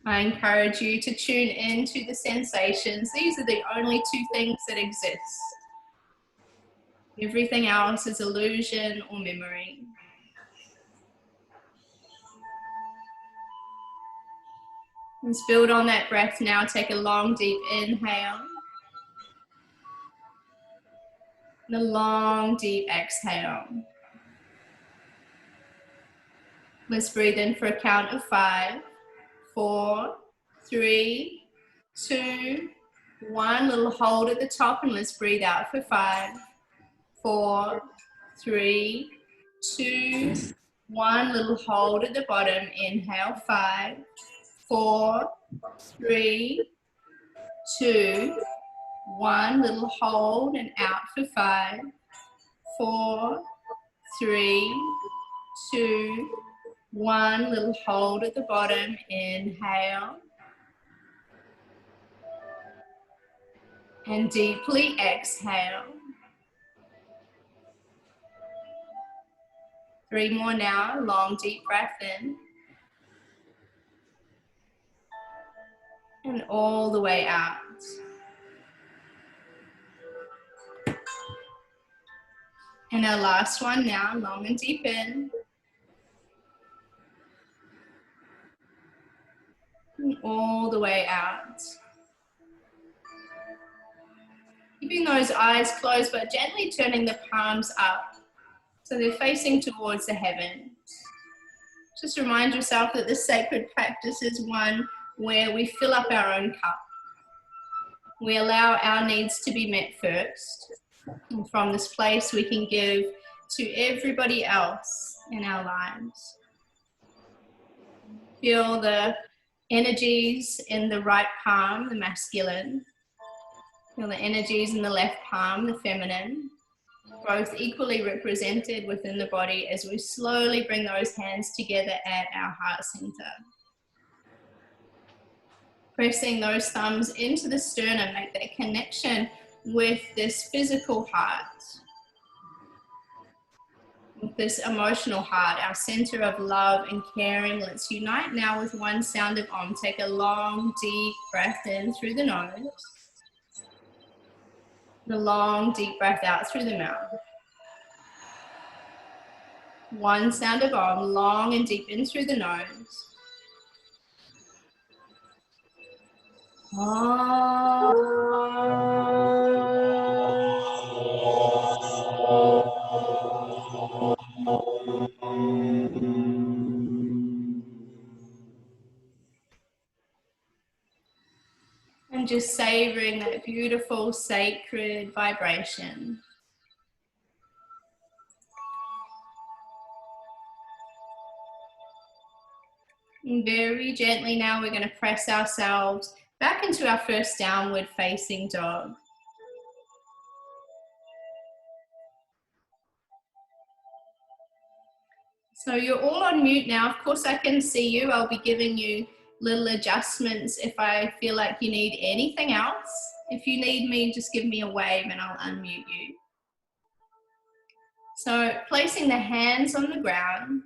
I encourage you to tune into the sensations. These are the only two things that exist. Everything else is illusion or memory. Let's build on that breath now. Take a long, deep inhale. And a long, deep exhale. Let's breathe in for a count of 5, 4, 3, 2, 1. Little hold at the top, and let's breathe out for 5, 4, 3, 2, 1. Little hold at the bottom. Inhale, 5, 4, 3, 2, 1. Little hold and out for 5, 4, 3, 2, 1. Little hold at the bottom. Inhale. And deeply exhale. 3 more now. Long, deep breath in. And all the way out. And our last one now. Long and deep in. And all the way out. Keeping those eyes closed, but gently turning the palms up so they're facing towards the heavens. Just remind yourself that this sacred practice is one where we fill up our own cup. We allow our needs to be met first. And from this place, we can give to everybody else in our lives. Feel the energies in the right palm, the masculine. Feel the energies in the left palm, the feminine. Both equally represented within the body as we slowly bring those hands together at our heart center. Pressing those thumbs into the sternum, make that connection with this physical heart. With this emotional heart, our center of love and caring. Let's unite now with one sound of Om. Take a long, deep breath in through the nose. And a long, deep breath out through the mouth. One sound of Om, long and deep in through the nose. And just savoring that beautiful sacred vibration. And very gently now we're going to press ourselves back into our first downward facing dog. So you're all on mute now. Of course I can see you. I'll be giving you little adjustments if I feel like you need anything else. If you need me, just give me a wave and I'll unmute you. So placing the hands on the ground.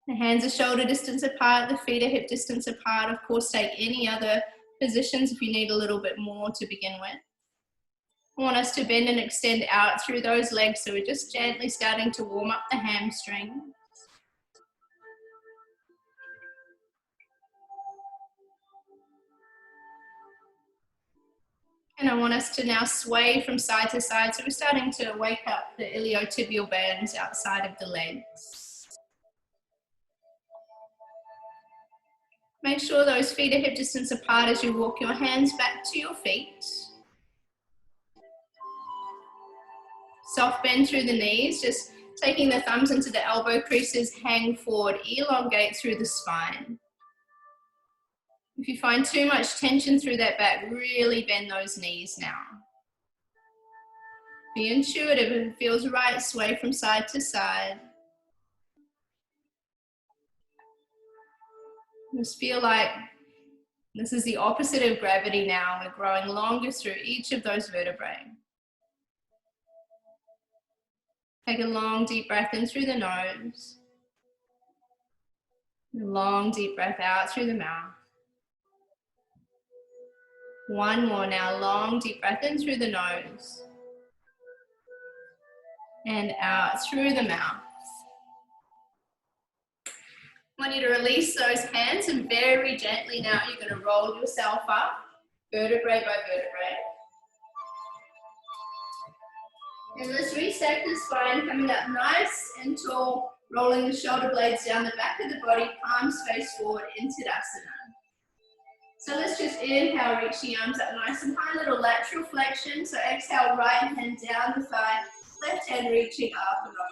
The hands are shoulder distance apart, the feet are hip distance apart. Of course, take any other positions if you need a little bit more to begin with. I want us to bend and extend out through those legs, so we're just gently starting to warm up the hamstring. And I want us to now sway from side to side, so we're starting to wake up the iliotibial bands outside of the legs. Make sure those feet are hip distance apart as you walk your hands back to your feet. Soft bend through the knees, just taking the thumbs into the elbow creases, hang forward, elongate through the spine. If you find too much tension through that back, really bend those knees now. Be intuitive. If it feels right, sway from side to side. Just feel like this is the opposite of gravity now. We're growing longer through each of those vertebrae. Take a long, deep breath in through the nose. A long, deep breath out through the mouth. One more now, long deep breath in through the nose and out through the mouth. I want you to release those hands and very gently now you're going to roll yourself up, vertebrae by vertebrae. And let's reset the spine, coming up nice and tall, rolling the shoulder blades down the back of the body, palms face forward into Tadasana. So let's just inhale, reach the arms up nice and high, little lateral flexion. So exhale, right hand down the thigh, left hand reaching up and over.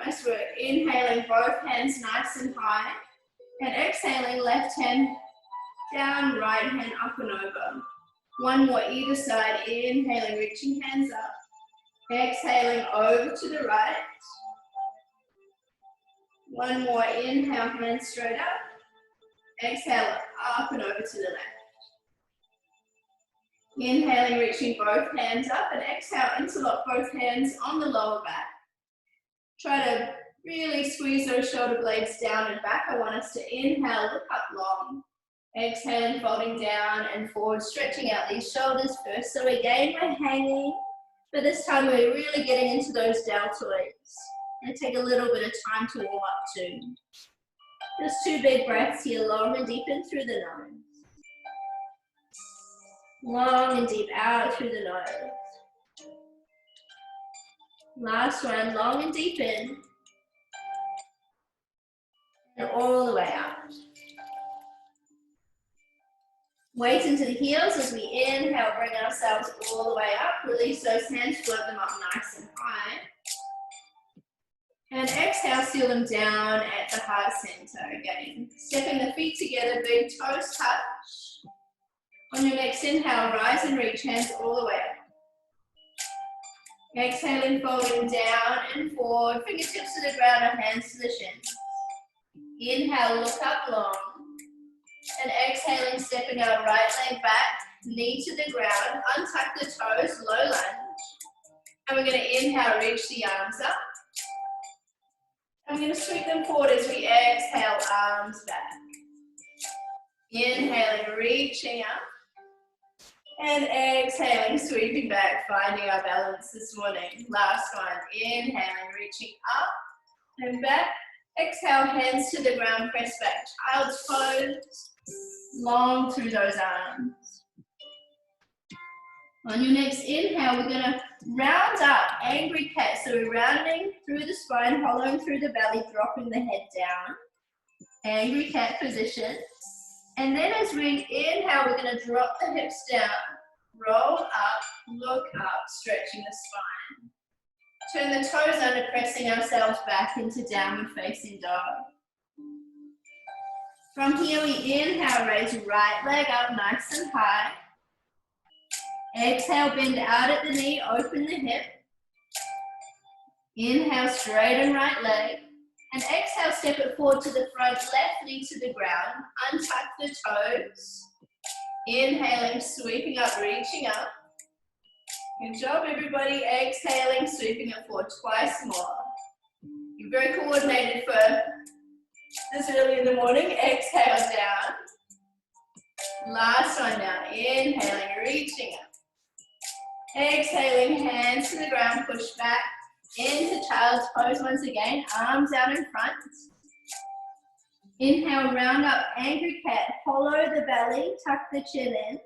Nice work. Inhaling, both hands nice and high. And exhaling, left hand down, right hand up and over. One more either side. Inhaling, reaching hands up. Exhaling, over to the right. One more. Inhale, hands straight up. Exhale, up and over to the left. Inhaling, reaching both hands up, and exhale, interlock both hands on the lower back. Try to really squeeze those shoulder blades down and back. I want us to inhale, look up long. Exhaling, folding down and forward, stretching out these shoulders first. So again, we're hanging, but this time we're really getting into those deltoids. And take a little bit of time to warm up too. Just 2 big breaths here, long and deep in through the nose. Long and deep out through the nose. Last one, long and deep in. And all the way out. Weight into the heels as we inhale, bring ourselves all the way up. Release those hands, float them up nice and high. And exhale, seal them down at the heart center again. Stepping the feet together, big toes touch. On your next inhale, rise and reach, hands all the way up. Exhaling, folding down and forward, fingertips to the ground or hands to the shins. Inhale, look up long. And exhaling, stepping our right leg back, knee to the ground, untuck the toes, low lunge. And we're going to inhale, reach the arms up. I'm going to sweep them forward as we exhale, arms back. Inhaling, reaching up. And exhaling, sweeping back, finding our balance this morning. Last one, inhaling, reaching up and back. Exhale, hands to the ground, press back, child's pose. Long through those arms. On your next inhale, we're going to round up, angry cat. So we're rounding through the spine, hollowing through the belly, dropping the head down. Angry cat position. And then as we inhale, we're going to drop the hips down, roll up, look up, stretching the spine. Turn the toes under, pressing ourselves back into downward facing dog. From here, we inhale, raise right leg up nice and high. Exhale, bend out at the knee, open the hip. Inhale, straighten right leg. And exhale, step it forward to the front, left knee to the ground. Untuck the toes. Inhaling, sweeping up, reaching up. Good job, everybody. Exhaling, sweeping it forward twice more. You're very coordinated for this early in the morning. Exhale down. Last one now. Inhaling, reaching up. Exhaling, hands to the ground, push back into child's pose once again, arms out in front. Inhale, round up, angry cat, hollow the belly, tuck the chin in.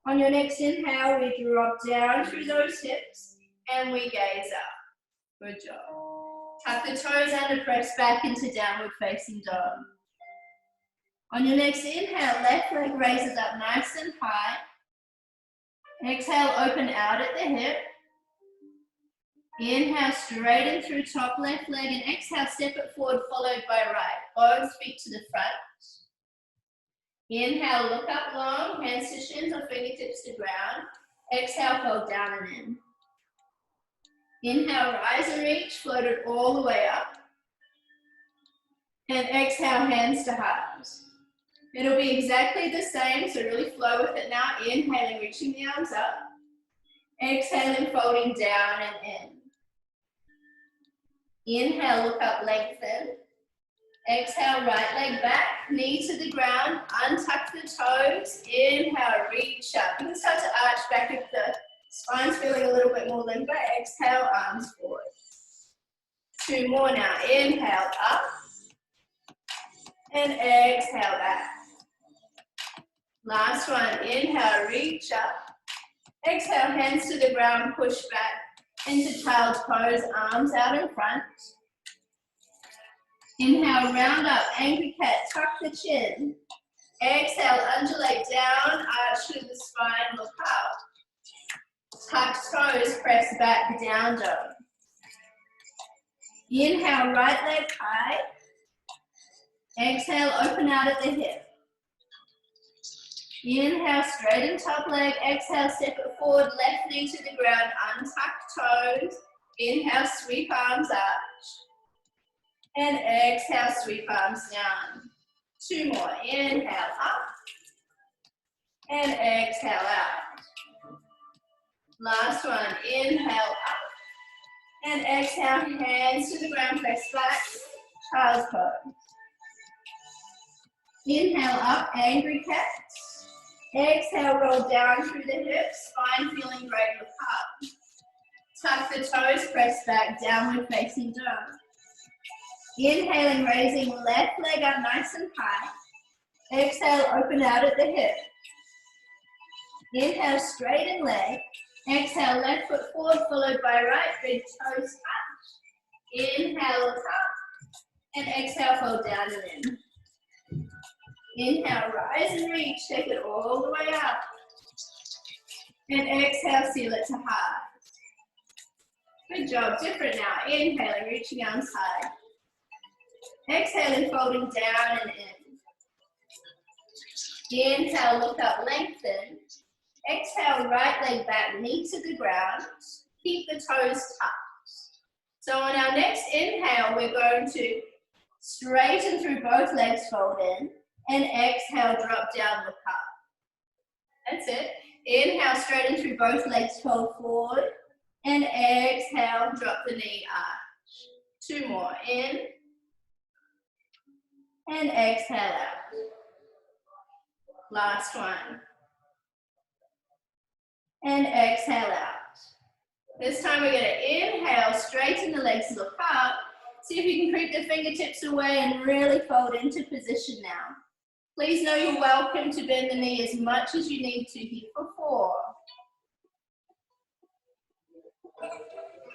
On your next inhale, we drop down through those hips and we gaze up. Good job. Tuck the toes under, press back into downward facing dog. On your next inhale, left leg raises up nice and high. Exhale, open out at the hip. Inhale, straighten through top left leg, and exhale, step it forward, followed by right. Both feet to the front. Inhale, look up long, hands to shins or fingertips to ground. Exhale, fold down and in. Inhale, rise and reach, float it all the way up. And exhale, hands to heart. It'll be exactly the same, so really flow with it now. Inhaling, reaching the arms up. Exhaling, folding down and in. Inhale, look up, lengthen. Exhale, right leg back, knee to the ground, untuck the toes. Inhale, reach up. You can start to arch back if the spine's feeling a little bit more limber. Exhale, arms forward. 2 more now. Inhale, up. And exhale, back. Last one. Inhale, reach up. Exhale, hands to the ground, push back into child's pose, arms out in front. Inhale, round up, angry cat, tuck the chin. Exhale, undulate down, arch through the spine, look up. Tuck toes, press back, down dog. Inhale, right leg high. Exhale, open out at the hip. Inhale, straighten top leg. Exhale, step it forward, left knee to the ground, untuck toes. Inhale, sweep arms arch. And exhale, sweep arms down. 2 more. Inhale, up. And exhale, out. Last one. Inhale, up. And exhale, hands to the ground, press back. Child's pose. Inhale, up, angry cat. Exhale, roll down through the hips, spine feeling great, look up. Tuck the toes, press back, downward facing dog. Inhaling, raising left leg up nice and high. Exhale, open out at the hip. Inhale, straighten leg. Exhale, left foot forward, followed by right, big toes touch. Inhale, look up. And exhale, fold down and in. Inhale, rise and reach, take it all the way up. And exhale, seal it to heart. Good job, different now. Inhaling, reaching arms high. Exhaling, folding down and in. Inhale, look up, lengthen. Exhale, right leg back, knee to the ground. Keep the toes tucked. So on our next inhale, we're going to straighten through both legs, fold in. And exhale, drop down, look up. That's it. Inhale, straighten through both legs, fold forward. And exhale, drop the knee, arch. 2 more. In. And exhale out. Last one. And exhale out. This time we're going to inhale, straighten the legs, look up. See if you can creep the fingertips away and really fold into position now. Please know you're welcome to bend the knee as much as you need to here for 4.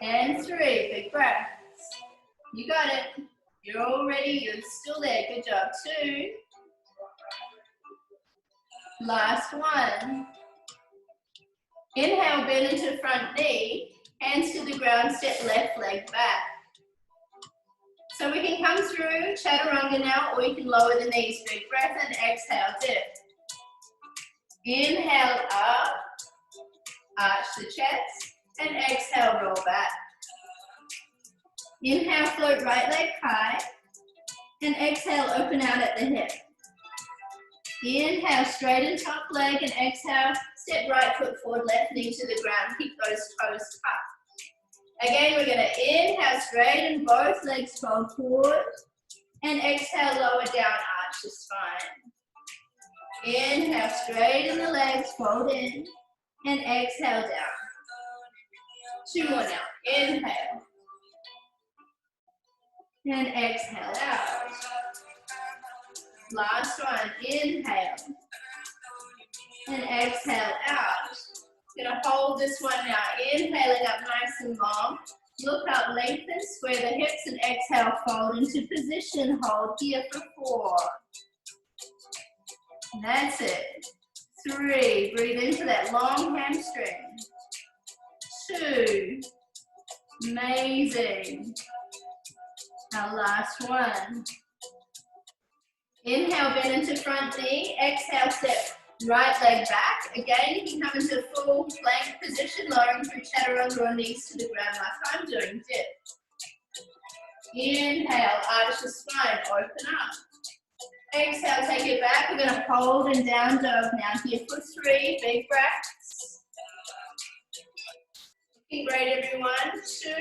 And 3, big breaths. You got it. You're all ready, you're still there, good job. 2. Last one. Inhale, bend into front knee, hands to the ground, step left leg back. So we can come through chaturanga now, or you can lower the knees, big breath, and exhale, dip. Inhale, up, arch the chest, and exhale, roll back. Inhale, float right leg high, and exhale, open out at the hip. Inhale, straighten top leg, and exhale, step right foot forward, left knee to the ground, keep those toes tucked. Again, we're going to inhale, straighten both legs, fold forward, and exhale, lower down, arch the spine. Inhale, straighten the legs, fold in, and exhale down. 2 more now. Inhale. And exhale out. Last one. Inhale. And exhale out. Gonna hold this one now. Inhaling up nice and long. Look up, lengthen, square the hips, and exhale, fold into position. Hold here for 4. That's it. 3. Breathe into that long hamstring. 2. Amazing. Our last one. Inhale, bend into front knee. Exhale, step right leg back. Again, you can come into full plank position, lowering through chaturanga or knees to the ground like I'm doing. Dip. Inhale, arch the spine, open up. Exhale, take it back. We're going to hold and down dog now here for 3. Big breaths. Looking great, everyone. 2.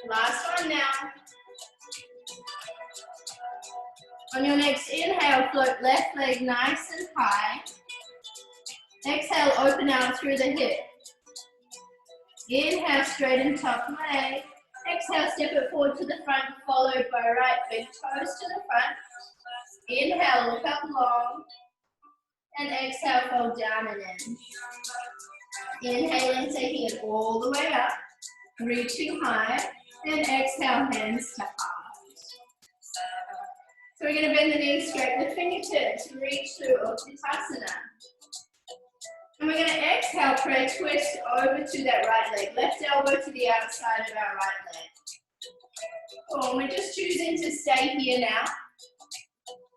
Last one now. On your next inhale, float left leg nice and high. Exhale, open out through the hip. Inhale, straighten top leg. Exhale, step it forward to the front, followed by right big toes to the front. Inhale, look up long. And exhale, fold down and in. Inhaling, taking it all the way up. Reaching high. And exhale, hands to heart. So we're going to bend the knees straight with fingertips. Reach through Utkatasana. And we're going to exhale, pray twist over to that right leg. Left elbow to the outside of our right leg. Cool. We're just choosing to stay here now.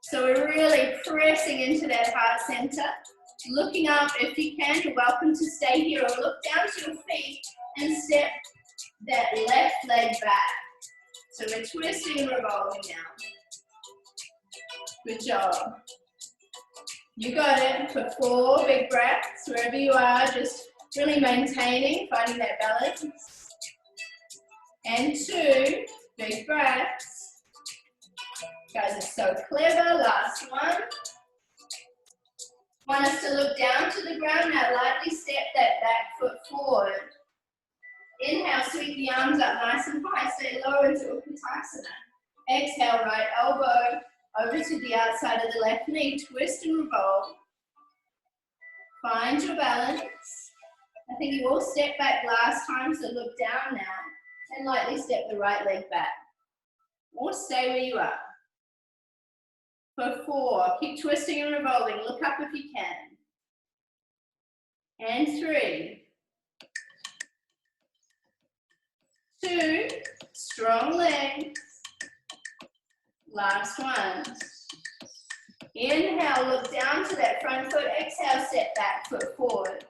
So we're really pressing into that heart center. Looking up, if you can, you're welcome to stay here or look down to your feet and step that left leg back. So we're twisting and revolving now. Good job. You got it. For 4 big breaths, wherever you are, just really maintaining, finding that balance. And 2 big breaths. You guys are so clever. Last one. Want us to look down to the ground. Now lightly step that back foot forward. Inhale, sweep the arms up nice and high. Stay low into Utkatasana. Exhale, right elbow over to the outside of the left knee. Twist and revolve. Find your balance. I think you all stepped back last time, so look down now. And lightly step the right leg back. Or stay where you are. For 4, keep twisting and revolving. Look up if you can. And 3. 2, strong legs. Last one. Inhale, look down to that front foot. Exhale, step back, foot forward.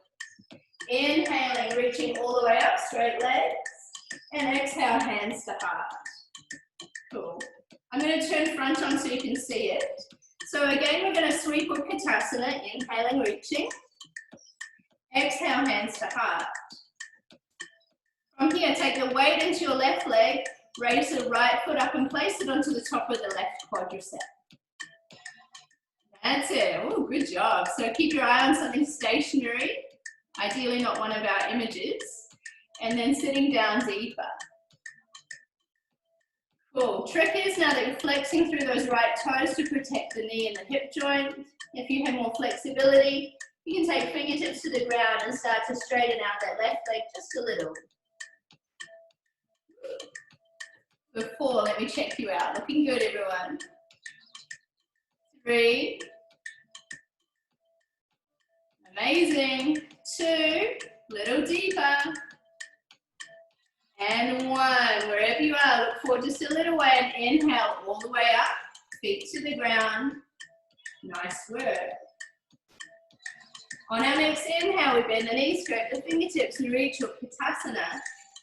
Inhaling, reaching all the way up, straight legs. And exhale, hands to heart. Cool. I'm going to turn front on so you can see it. So again, we're going to sweep Utkatasana, inhaling, reaching. Exhale, hands to heart. From here, take the weight into your left leg. Raise the right foot up and place it onto the top of the left quadricep. That's it. Oh, good job. So keep your eye on something stationary, ideally not one of our images, and then sitting down deeper. Cool. Trick is now that you're flexing through those right toes to protect the knee and the hip joint. If you have more flexibility, you can take fingertips to the ground and start to straighten out that left leg just a little. For 4, let me check you out. Looking good, everyone. 3. Amazing. 2, little deeper. And 1, wherever you are, look forward just a little way and inhale all the way up. Feet to the ground. Nice work. On our next inhale, we bend the knees, straight the fingertips and reach Utkatasana.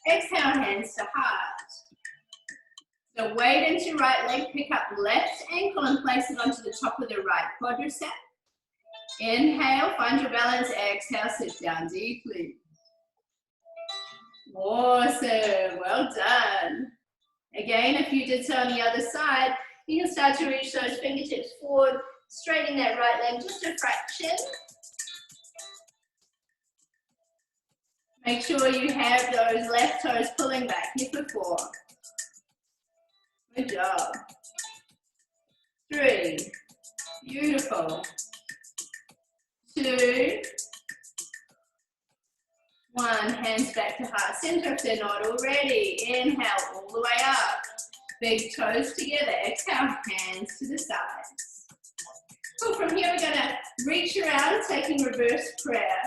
Exhale, hands to heart. So weight into right leg, pick up left ankle and place it onto the top of the right quadricep. Inhale, find your balance. Exhale, sit down deeply. Awesome, well done. Again, if you did so on the other side, you can start to reach those fingertips forward, straightening that right leg just a fraction. Make sure you have those left toes pulling back here for 4. Good job. 3, beautiful. 2, 1, hands back to heart center if they're not already. Inhale all the way up. Big toes together. Exhale, hands to the sides. Cool, from here we're going to reach around, taking reverse prayer.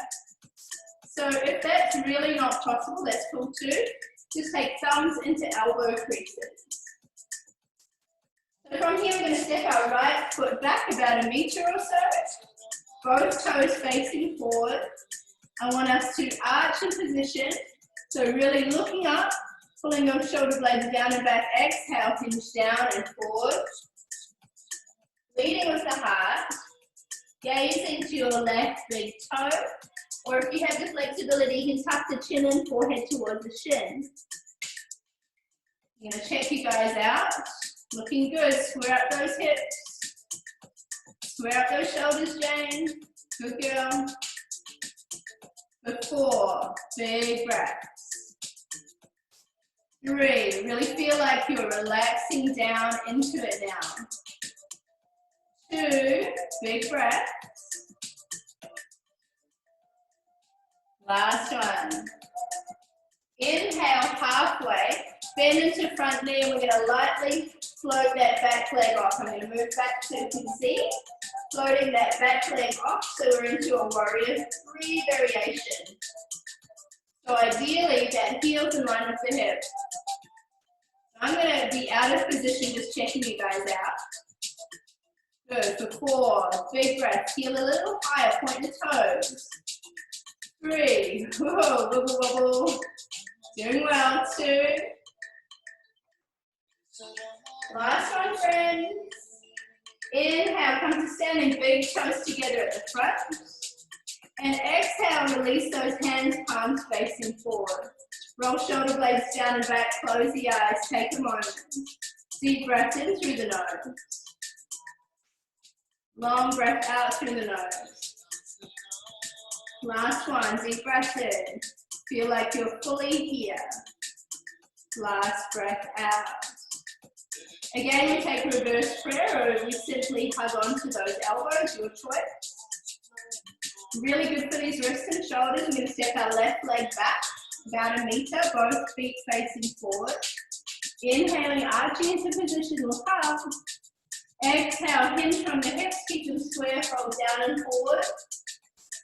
So if that's really not possible, that's cool too. Just take thumbs into elbow creases. So from here we're going to step our right foot back about 1 meter or so. Both toes facing forward. I want us to arch in position. So really looking up, pulling those shoulder blades down and back. Exhale, hinge down and forward. Leading with the heart. Gaze into your left big toe. Or if you have the flexibility, you can tuck the chin and forehead towards the shin. I'm gonna check you guys out. Looking good, square up those hips. Square up those shoulders, Jane. Good girl. For 4, big breaths. 3, really feel like you're relaxing down into it now. 2, big breaths. Last one. Inhale halfway, bend into front knee, and we're going to lightly float that back leg off. I'm going to move back so you can see. Floating that back leg off, so we're into a warrior 3 variation. So ideally, that heel's in line with the hip. I'm going to be out of position, just checking you guys out. Good, for 4, big breath, heel a little higher, point the toes. 3, whoa, wobble, wobble. Doing well, 2. Last one, friends. Inhale, come to standing, big toes together at the front. And exhale, release those hands, palms facing forward. Roll shoulder blades down and back, close the eyes, take a moment. Deep breath in through the nose. Long breath out through the nose. Last one, deep breath in. Feel like you're fully here. Last breath out. Again, we take reverse prayer, or we simply hug onto those elbows, your choice. Really good for these wrists and shoulders. We're going to step our left leg back, about 1 meter, both feet facing forward. Inhaling, arching into position, look up. Exhale, hinge from the hips, keep them square, fold down and forward.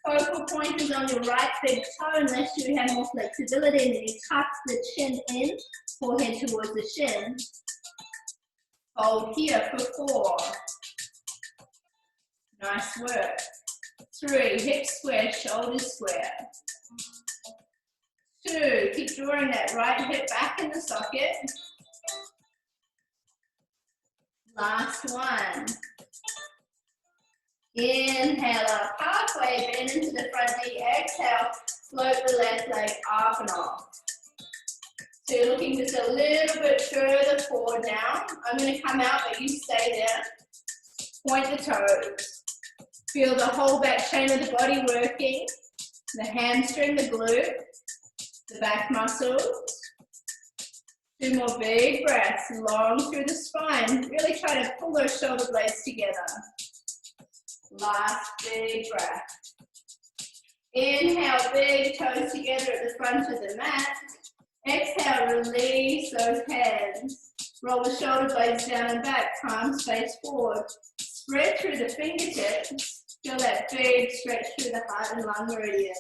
Focal point is on your right big toe, unless you have more flexibility, and then you tuck the chin in, forehead towards the shin. Hold here for 4. Nice work. 3, hips square, shoulders square. 2, keep drawing that right hip back in the socket. Last one. Inhale up halfway, bend into the front knee. Exhale, float the left leg up and off. So you're looking just a little bit further forward now. I'm going to come out, but you stay there. Point the toes. Feel the whole back chain of the body working. The hamstring, the glute, the back muscles. 2 more big breaths, long through the spine. Really try to pull those shoulder blades together. Last big breath. Inhale, big toes together at the front of the mat. Exhale, release those hands. Roll the shoulder blades down and back, palms face forward. Spread through the fingertips. Feel that big stretch through the heart and lung meridian.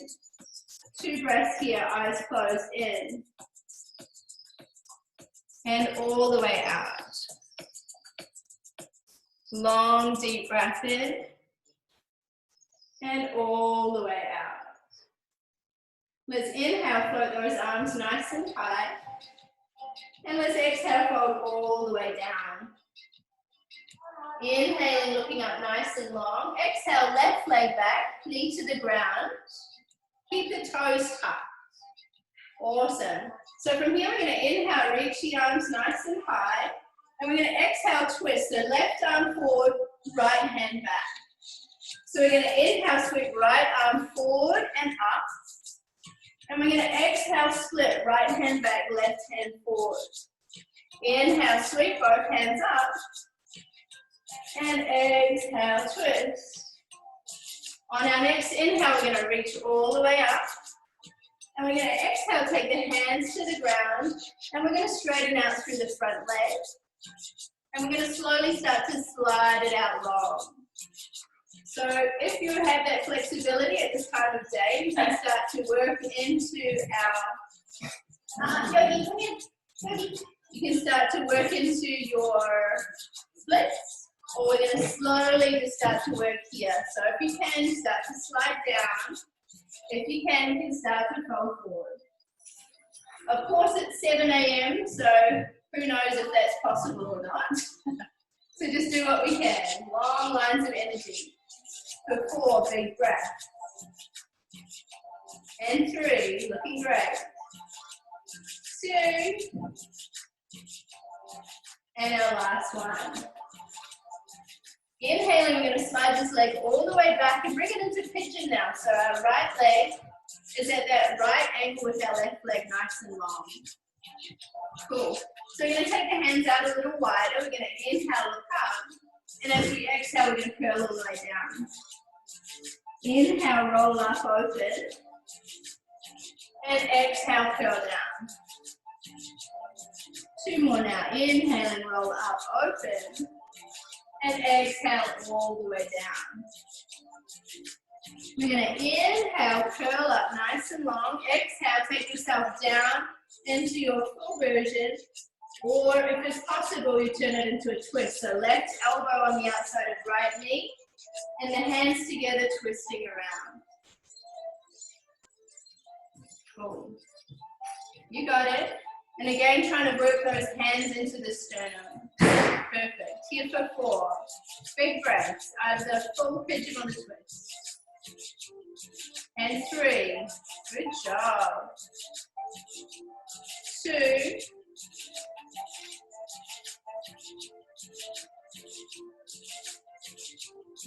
2 breaths here, eyes closed in. And all the way out. Long, deep breath in. And all the way out. Let's inhale, float those arms nice and tight. And let's exhale, fold all the way down. Inhaling, looking up nice and long. Exhale, left leg back, knee to the ground. Keep the toes tucked. Awesome. So from here, we're going to inhale, reach the arms nice and high. And we're going to exhale, twist. So left arm forward, right hand back. So we're going to inhale, sweep right arm forward and up. And we're going to exhale, split, right hand back, left hand forward. Inhale, sweep both hands up. And exhale, twist. On our next inhale, we're going to reach all the way up. And we're going to exhale, take the hands to the ground. And we're going to straighten out through the front leg. And we're going to slowly start to slide it out long. So if you have that flexibility at this time of day, you can start to work into our, Yogi, come here. Yogi. You can start to work into your splits, or we're going to slowly just start to work here. So if you can, start to slide down. If you can start to fold forward. Of course, it's 7 a.m., so who knows if that's possible or not. So just do what we can. Long lines of energy. For 4, big breath. And 3, looking great. 2. And our last one. Inhaling, we're going to slide this leg all the way back and bring it into pigeon now. So our right leg is at that right angle with our left leg nice and long. Cool. So we're going to take the hands out a little wider. We're going to inhale, look up. And as we exhale, we're going to curl all the way down. Inhale, roll up, open. And exhale, curl down. Two more now. Inhale and roll up, open. And exhale all the way down. We're going to inhale, curl up nice and long. Exhale, take yourself down into your full version. Or if it's possible, you turn it into a twist. So left elbow on the outside of right knee. And the hands together, twisting around. Cool. You got it. And again, trying to work those hands into the sternum. Perfect. Here for 4. Big breaths. Either full pigeon on the twist. And 3. Good job. 2.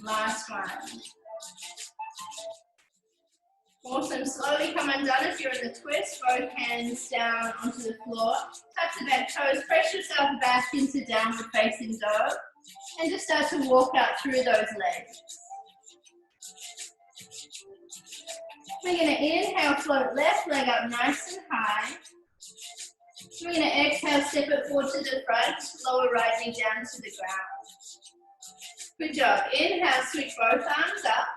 Last one. Awesome. Slowly come undone if you're in the twist. Both hands down onto the floor. Touch the back toes. Press yourself back into downward facing dog. And just start to walk out through those legs. We're going to inhale, float left leg up nice and high. We're going to exhale, step it forward to the front. Lower right knee down to the ground. Good job. Inhale, switch both arms up.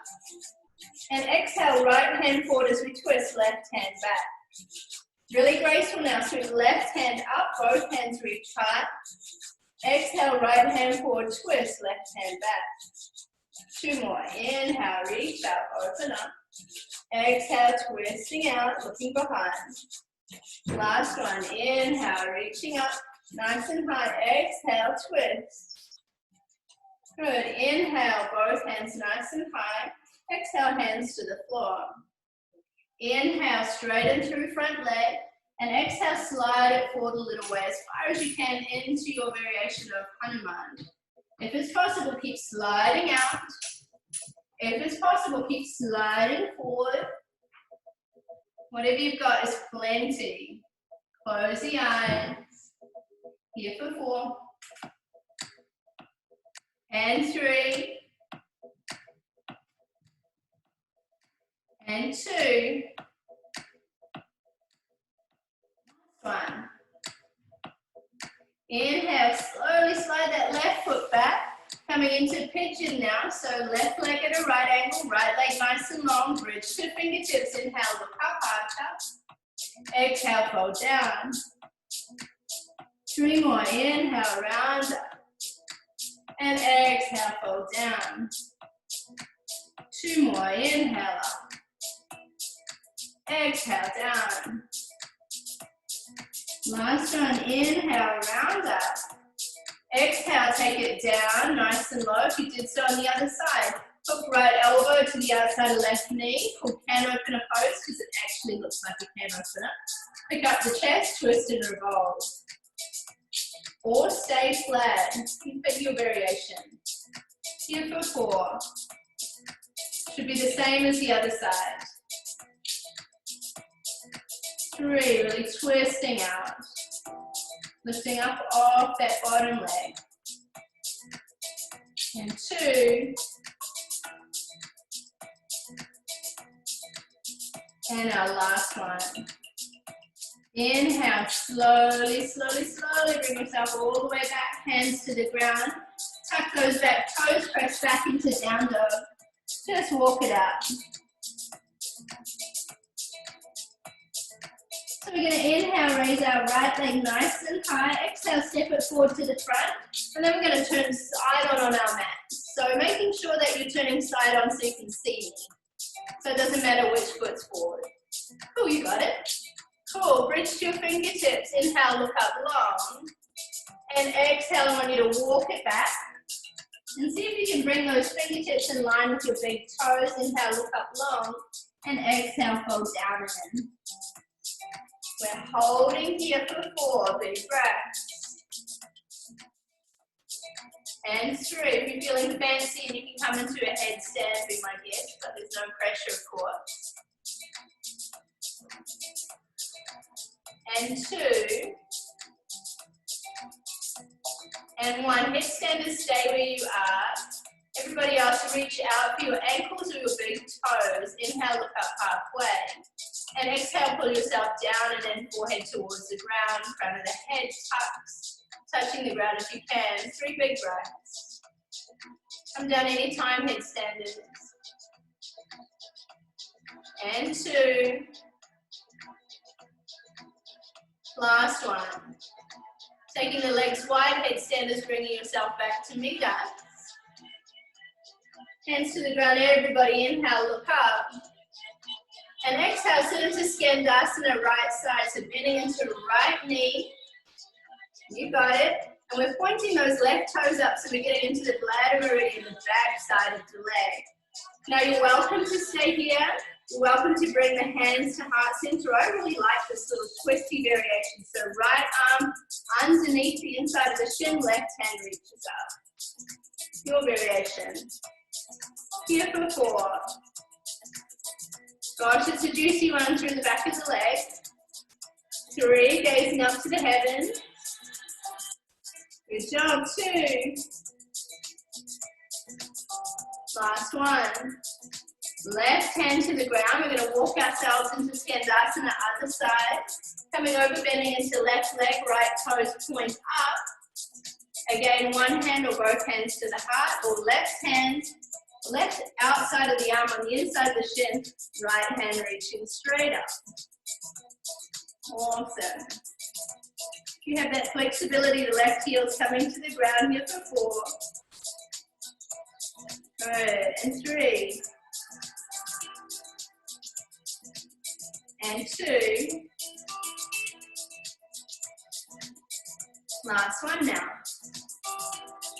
And exhale, right hand forward as we twist, left hand back. Really graceful now. Switch left hand up, both hands reach high. Exhale, right hand forward, twist, left hand back. 2 more. Inhale, reach up, open up. Exhale, twisting out, looking behind. Last one. Inhale, reaching up, nice and high. Exhale, twist. Good. Inhale, both hands nice and high. Exhale, hands to the floor. Inhale, straighten through front leg. And exhale, slide it forward a little way as far as you can into your variation of Hanuman. If it's possible, keep sliding out. If it's possible, keep sliding forward. Whatever you've got is plenty. Close the eyes. Here for 4. And 3. And 2. 1. Inhale, slowly slide that left foot back. Coming into pigeon now, so left leg at a right angle, right leg nice and long, bridge to fingertips. Inhale, look up, arch up. Exhale, fold down. 3 more. Inhale, round up. And exhale, fold down. 2 more. Inhale up. Exhale, down. Last one. Inhale, round up. Exhale, take it down, nice and low. If you did so on the other side. Hook right elbow to the outside of left knee. Pull can opener pose because it actually looks like a can opener. Pick up the chest, twist and revolve. Or stay flat. You pick your variation. Here for 4. Should be the same as the other side. 3, really twisting out. Lifting up off that bottom leg. And 2. And our last one. Inhale, slowly, slowly, slowly bring yourself all the way back, hands to the ground. Tuck those back toes, press back into down dog. Just walk it out. So we're going to inhale, raise our right leg nice and high. Exhale, step it forward to the front. And then we're going to turn side on our mat. So making sure that you're turning side on so you can see me. So it doesn't matter which foot's forward. Cool, you got it. Cool, bridge to your fingertips. Inhale, look up long. And exhale, I want you to walk it back. And see if you can bring those fingertips in line with your big toes. Inhale, look up long. And exhale, fold down again. We're holding here for 4 big breaths. And through. If you're feeling fancy and you can come into a headstand, be my guest, but there's no pressure, of course. And 2. And 1. Headstanders, stay where you are. Everybody else, reach out for your ankles or your big toes. Inhale, look up halfway. And exhale, pull yourself down and then forehead towards the ground. Front of the head tucks, touching the ground if you can. 3 big breaths. Come down anytime, headstanders. And 2. Last one. Taking the legs wide, headstanders, bringing yourself back to midday. Hands to the ground, everybody. Inhale, look up. And exhale, sit into Skandasana, right side. So bending into the right knee. You got it. And we're pointing those left toes up, so we're getting into the bladder meridian, the back side of the leg. Now you're welcome to stay here. You're welcome to bring the hands to heart center. I really like this little twisty variation. So right arm underneath the inside of the shin, left hand reaches up. Your variation. Here for 4. Gosh, it's a juicy one through the back of the leg. 3, gazing up to the heavens. Good job. 2. Last one. Left hand to the ground. We're going to walk ourselves into Skandasana, other side. Coming over, bending into left leg, right toes point up. Again, one hand or both hands to the heart, or left hand, left outside of the arm on the inside of the shin, right hand reaching straight up. Awesome. If you have that flexibility, the left heel's coming to the ground here for 4. Good, and 3. And 2. Last one now.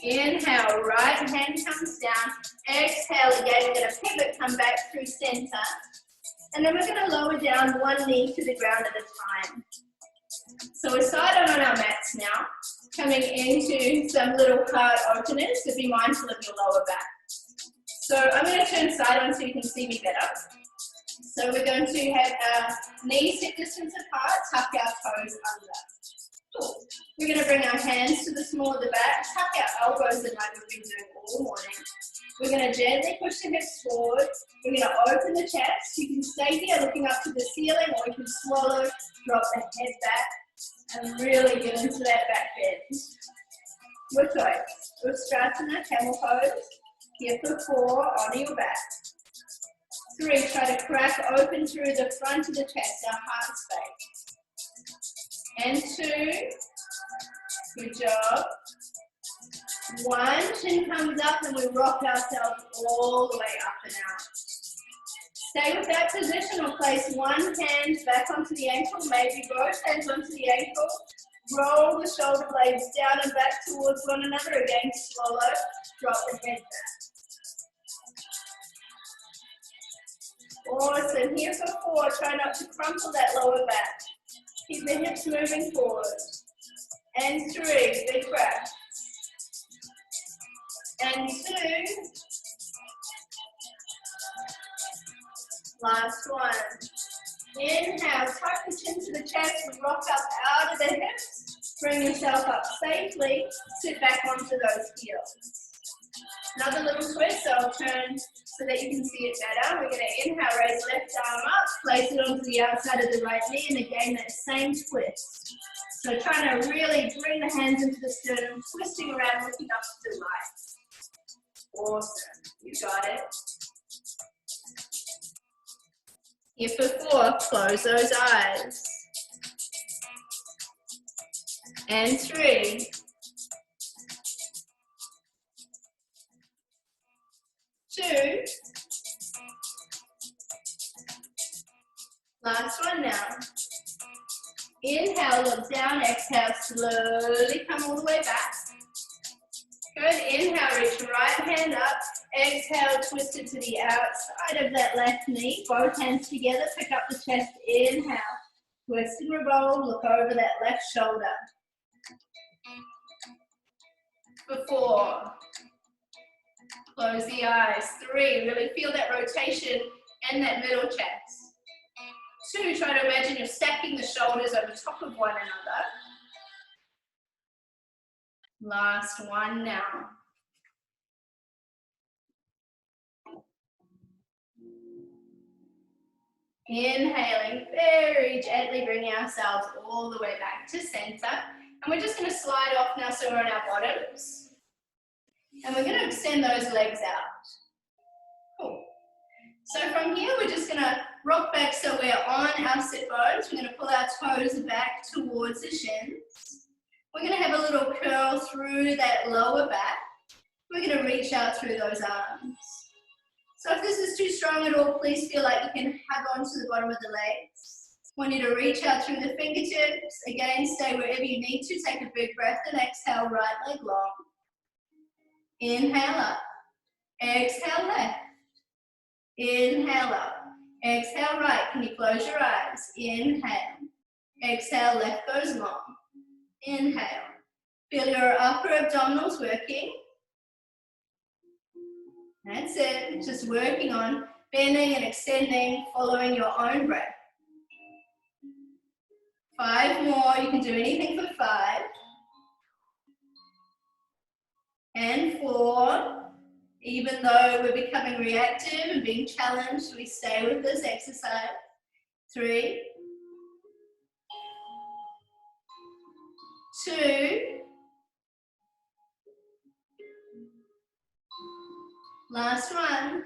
Inhale, right hand comes down. Exhale again, we're going to pivot, come back through center. And then we're going to lower down one knee to the ground at a time. So we're side on our mats now, coming into some little card openers, so be mindful of your lower back. So I'm going to turn side on so you can see me better. So we're going to have our knees hip distance apart, tuck our toes under. Cool. We're going to bring our hands to the small of the back, tuck our elbows in like we've been doing all morning. We're going to gently push the hips forward. We're going to open the chest. You can stay here looking up to the ceiling, or you can swallow, drop the head back, and really get into that back bend. With those, Ustrasana, camel pose. Here for 4, onto your back. 3, try to crack open through the front of the chest, our heart space. And 2, good job. 1, chin comes up and we rock ourselves all the way up and out. Stay with that position or place one hand back onto the ankle, maybe both hands onto the ankle. Roll the shoulder blades down and back towards one another. Again, swallow, drop the head back. Awesome. Here for 4, try not to crumple that lower back. Keep the hips moving forward. And 3, big breath. And 2. Last one. Inhale, tuck the chin to the chest and rock up out of the hips. Bring yourself up safely. Sit back onto those heels. Another little twist, so I'll turn so that you can see it better. We're going to inhale, raise left arm up, place it onto the outside of the right knee, and again that same twist. So trying to really bring the hands into the sternum, twisting around, looking up to the right. Awesome, you got it. Here for 4, close those eyes. And 3. 2. Last one now. Inhale, look down, exhale, slowly come all the way back. Good, inhale, reach right hand up. Exhale, twist it to the outside of that left knee. Both hands together, pick up the chest, inhale. Twist and revolve, look over that left shoulder. for 4. Close the eyes. 3, really feel that rotation and that middle chest. 2, try to imagine you're stacking the shoulders over top of one another. Last one now. Inhaling, very gently bringing ourselves all the way back to center. And we're just going to slide off now so we're on our bottoms. And we're going to extend those legs out. Cool. So from here, we're just going to rock back so we're on our sit bones. We're going to pull our toes back towards the shins. We're going to have a little curl through that lower back. We're going to reach out through those arms. So if this is too strong at all, please feel like you can hug onto the bottom of the legs. I want you to reach out through the fingertips. Again, stay wherever you need to. Take a big breath and exhale, right leg long. Inhale up. Exhale left. Inhale up. Exhale right. Can you close your eyes? Inhale. Exhale, left goes long. Inhale. Feel your upper abdominals working. That's it. Just working on bending and extending, following your own breath. 5 more. You can do anything for 5. And 4. Even though we're becoming reactive and being challenged, we stay with this exercise. 3, 2, last one.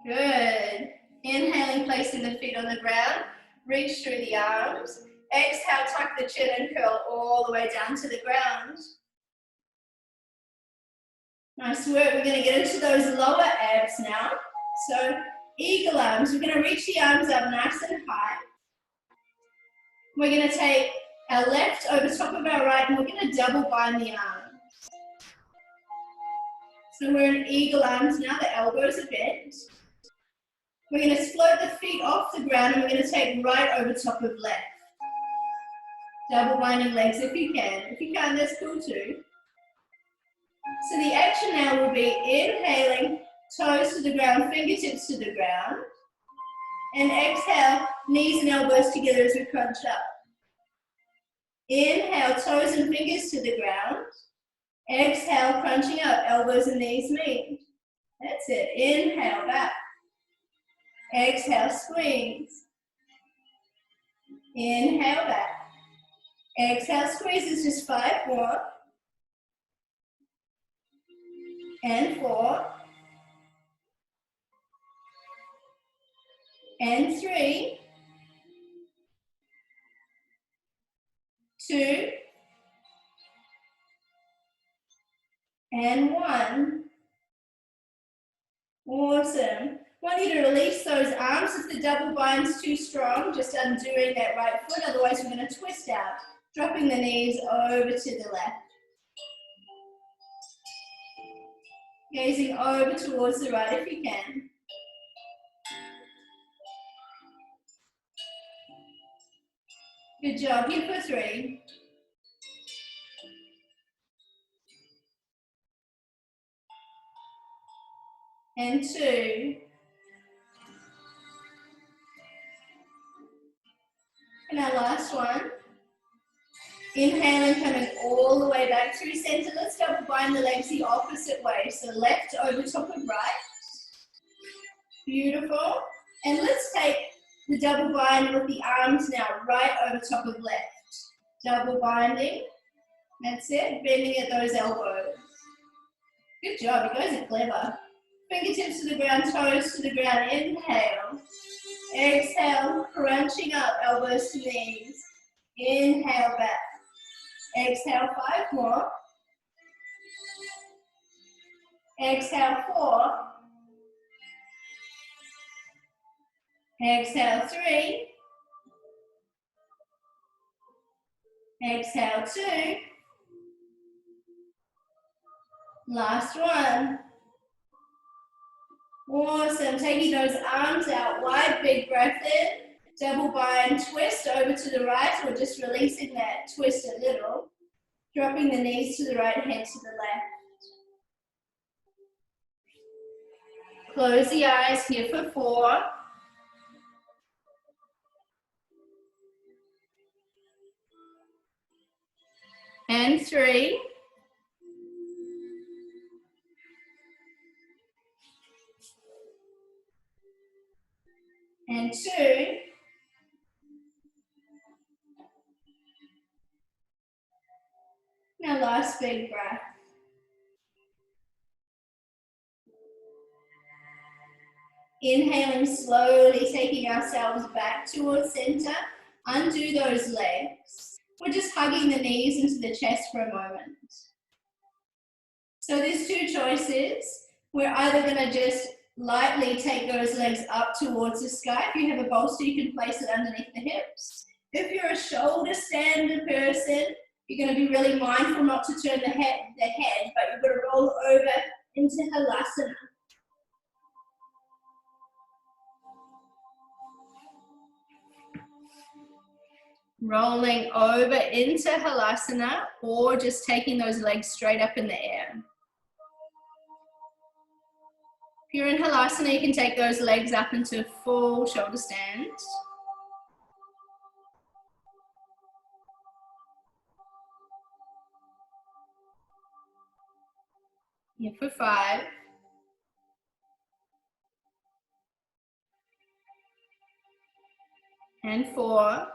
Good. Inhaling, placing the feet on the ground. Reach through the arms. Exhale, tuck the chin and curl all the way down to the ground. Nice work. We're going to get into those lower abs now. So, eagle arms. We're going to reach the arms up nice and high. We're going to take our left over top of our right and we're going to double bind the arms. So we're in eagle arms now, the elbows are bent. We're going to float the feet off the ground and we're going to take right over top of left. Double binding legs if you can. If you can't, that's cool too. So the action now will be inhaling, toes to the ground, fingertips to the ground. And exhale, knees and elbows together as we crunch up. Inhale, toes and fingers to the ground. Exhale, crunching up, elbows and knees meet. That's it. Inhale, back. Exhale, squeeze. Inhale, back. Exhale, squeeze is just 5 more. And 4. And 3. 2. And 1. Awesome. I want you to release those arms. If the double bind's too strong, just undoing that right foot. Otherwise, we're going to twist out, dropping the knees over to the left. Gazing over towards the right if you can. Good job. Here for 3. And 2. And our last one. Inhaling, coming all the way back through center. Let's double bind the legs the opposite way. So left over top of right. Beautiful. And let's take the double bind with the arms now right over top of left. Double binding. That's it. Bending at those elbows. Good job. You guys are clever. Fingertips to the ground, toes to the ground. Inhale. Exhale, crunching up, elbows to knees. Inhale, back. Exhale, 5 more. Exhale, 4. Exhale, 3. Exhale, 2. Last one. Awesome. Taking those arms out wide, big breath in. Double bind, twist over to the right, or just releasing that twist a little. Dropping the knees to the right, head to the left. Close the eyes here for 4. And 3. And 2. Now last big breath. Inhaling slowly, taking ourselves back towards center. Undo those legs. We're just hugging the knees into the chest for a moment. So there's 2 choices. We're either going to just lightly take those legs up towards the sky. If you have a bolster, you can place it underneath the hips. If you're a shoulder stander person, you're going to be really mindful not to turn the head, but you're going to roll over into Halasana. Rolling over into Halasana, or just taking those legs straight up in the air. If you're in Halasana, you can take those legs up into full shoulder stand. Here for 5. And 4.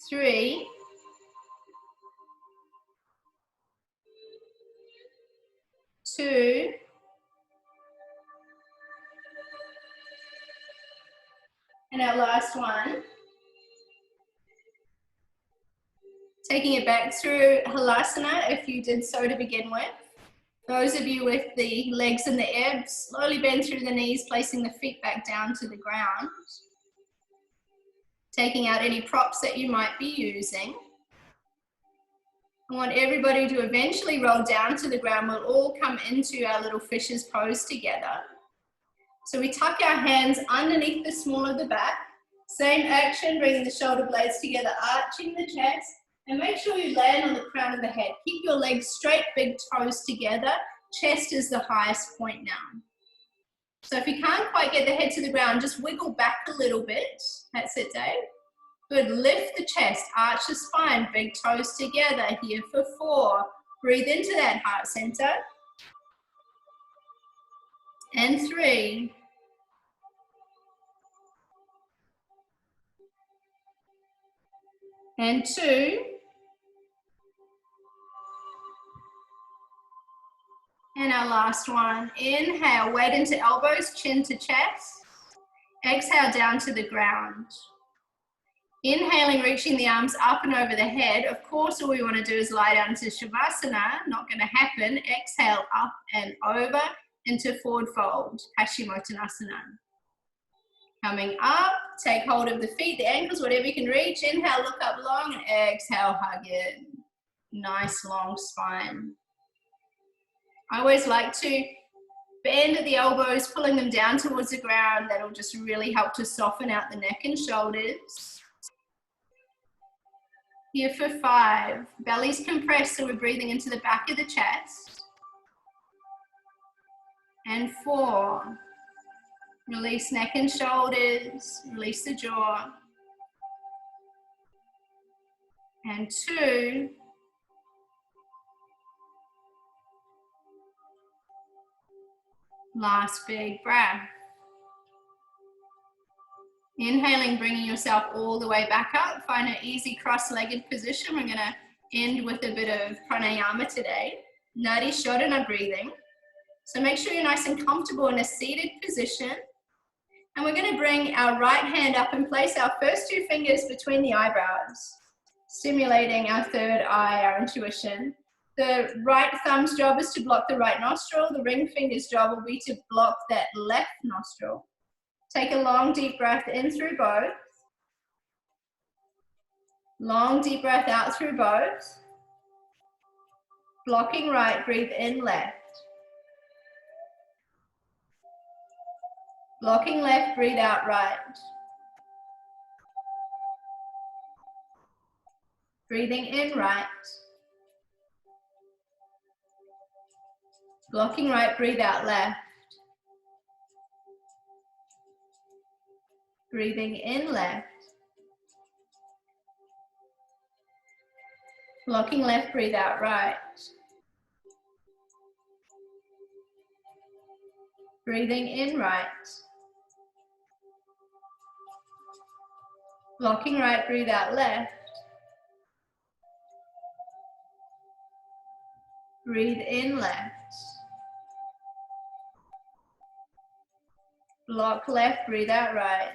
3. 2. And our last one. Taking it back through Halasana if you did so to begin with. Those of you with the legs in the air, slowly bend through the knees, placing the feet back down to the ground. Taking out any props that you might be using. I want everybody to eventually roll down to the ground. We'll all come into our little fishes pose together. So we tuck our hands underneath the small of the back. Same action, bringing the shoulder blades together, arching the chest. And make sure you land on the crown of the head. Keep your legs straight, big toes together. Chest is the highest point now. So if you can't quite get the head to the ground, just wiggle back a little bit. That's it, Dave. Good, lift the chest, arch the spine, big toes together. Here for 4. Breathe into that heart center. And 3. And 2. And our last one. Inhale, weight into elbows, chin to chest. Exhale, down to the ground. Inhaling, reaching the arms up and over the head. Of course, all we want to do is lie down to Shavasana. Not going to happen. Exhale, up and over into forward fold, Paschimottanasana. Coming up, take hold of the feet, the ankles, whatever you can reach. Inhale, look up long, and exhale, hug it. Nice long spine. I always like to bend at the elbows, pulling them down towards the ground. That'll just really help to soften out the neck and shoulders. Here for 5. Belly's compressed, so we're breathing into the back of the chest. And 4. Release neck and shoulders. Release the jaw. And 2. Last big breath. Inhaling, bringing yourself all the way back up. Find an easy cross-legged position. We're going to end with a bit of pranayama today. Nadi Shodhana breathing. So make sure you're nice and comfortable in a seated position. And we're going to bring our right hand up and place our first 2 fingers between the eyebrows, stimulating our third eye, our intuition. The right thumb's job is to block the right nostril. The ring finger's job will be to block that left nostril. Take a long, deep breath in through both. Long, deep breath out through both. Blocking right, breathe in left. Blocking left, breathe out right. Breathing in right. Blocking right, breathe out left. Breathing in left. Blocking left, breathe out right. Breathing in right. Blocking right, breathe out left. Breathe in left. Block left, breathe out right.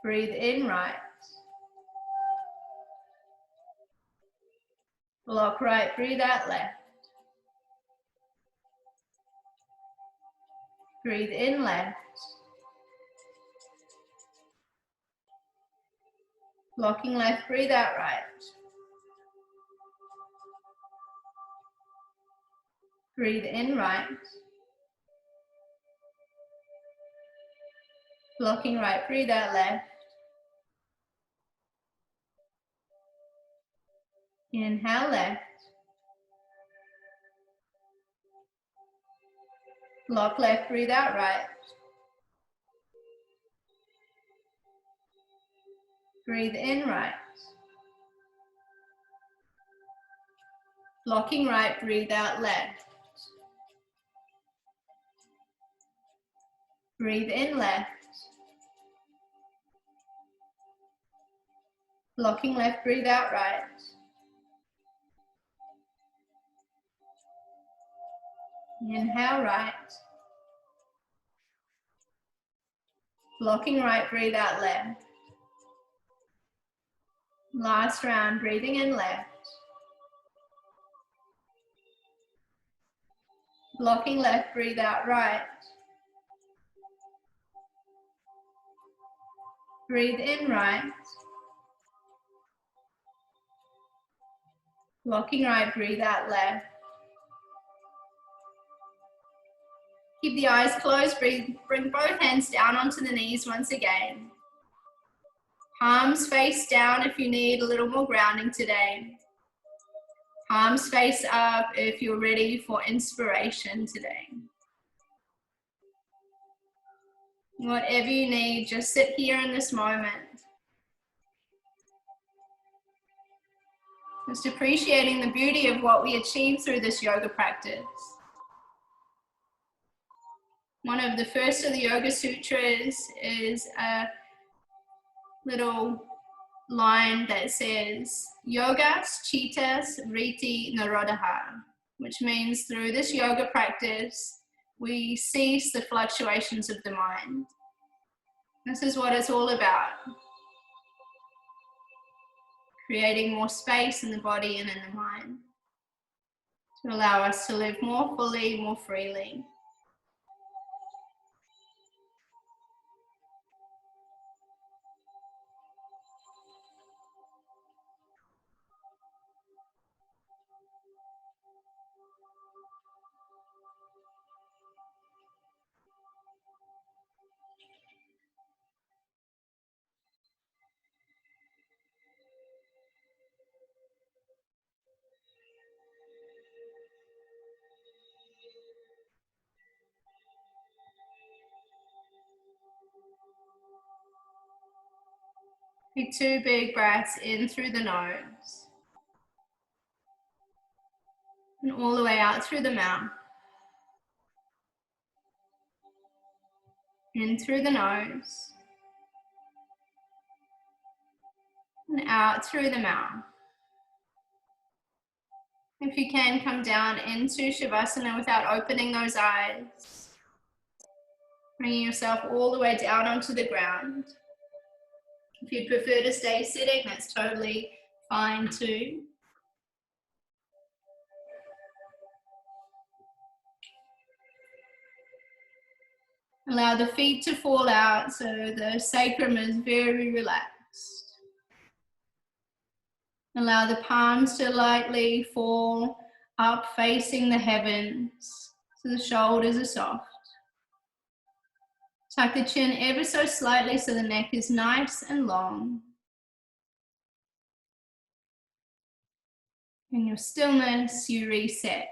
Breathe in right. Block right, breathe out left. Breathe in left. Blocking left, breathe out right. Breathe in right. Blocking right, breathe out left. Inhale left. Block left, breathe out right. Breathe in right. Blocking right, breathe out left. Breathe in left. Blocking left, breathe out right. Inhale right. Blocking right, breathe out left. Last round, breathing in left. Blocking left, breathe out right. Breathe in right. Blocking right, breathe out left. Keep the eyes closed, bring both hands down onto the knees once again. Palms face down if you need a little more grounding today. Palms face up if you're ready for inspiration today. Whatever you need, just sit here in this moment. Just appreciating the beauty of what we achieve through this yoga practice. One of the first of the Yoga Sutras is a little line that says, Yogas Chitas Riti Narodaha, which means through this yoga practice, we cease the fluctuations of the mind. This is what it's all about. Creating more space in the body and in the mind to allow us to live more fully, more freely. Take 2 big breaths in through the nose and all the way out through the mouth. In through the nose and out through the mouth. If you can, come down into Shavasana without opening those eyes. Bringing yourself all the way down onto the ground. If you'd prefer to stay sitting, that's totally fine too. Allow the feet to fall out so the sacrum is very relaxed. Allow the palms to lightly fall up facing the heavens so the shoulders are soft. Tuck the chin ever so slightly so the neck is nice and long. In your stillness, you reset.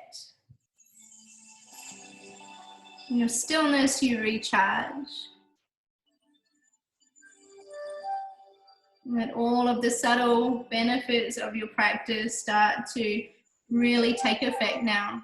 In your stillness, you recharge. Let all of the subtle benefits of your practice start to really take effect now.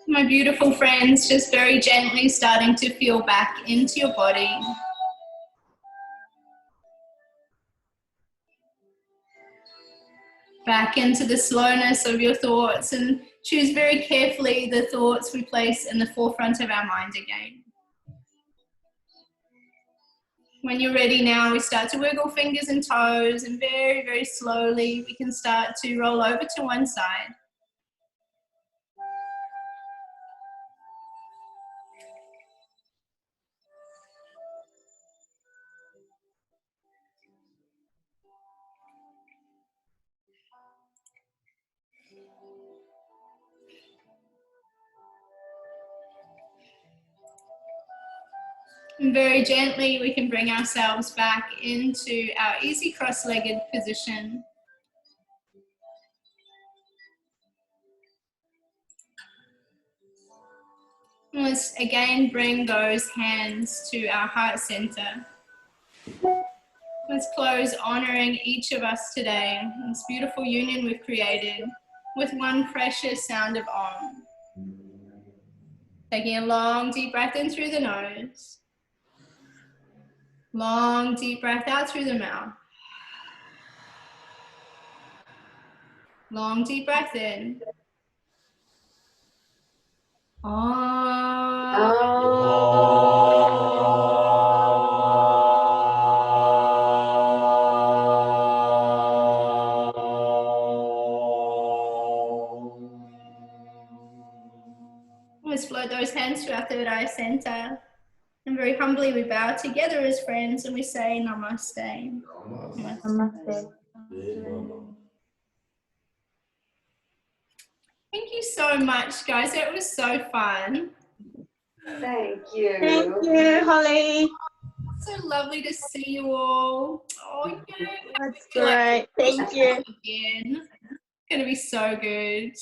My beautiful friends, just very gently starting to feel back into your body. Back into the slowness of your thoughts, and choose very carefully the thoughts we place in the forefront of our mind again. When you're ready now, we start to wiggle fingers and toes, and very, very slowly we can start to roll over to one side. And very gently, we can bring ourselves back into our easy cross-legged position. And let's again bring those hands to our heart center. Let's close honoring each of us today, this beautiful union we've created, with one precious sound of Om. Taking a long, deep breath in through the nose. Long, deep breath out through the mouth. Long deep breath in. Let's float those hands to our third eye center. And very humbly we bow together as friends and we say Namaste. Namaste. Thank you so much, guys. It was so fun. Thank you. Thank you, Hollie. So lovely to see you all. Oh, yeah. That's great. Thank you. Again. It's going to be so good.